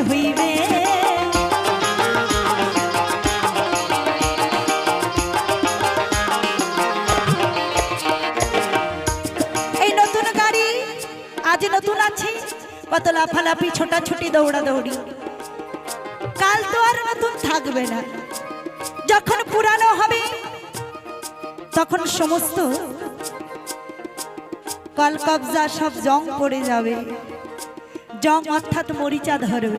হইবে। এই নতুন গাড়ি আজ নতুন আছে, কত লাফালাফি ছোটাছুটি দৌড়াদৌড়ি, কাল তো আর নতুন থাকবে না। যখন পুরানো হবে তখন সমস্ত কলকবজা সব জং পড়ে যাবে, জং অর্থাৎ মরিচা ধরবে।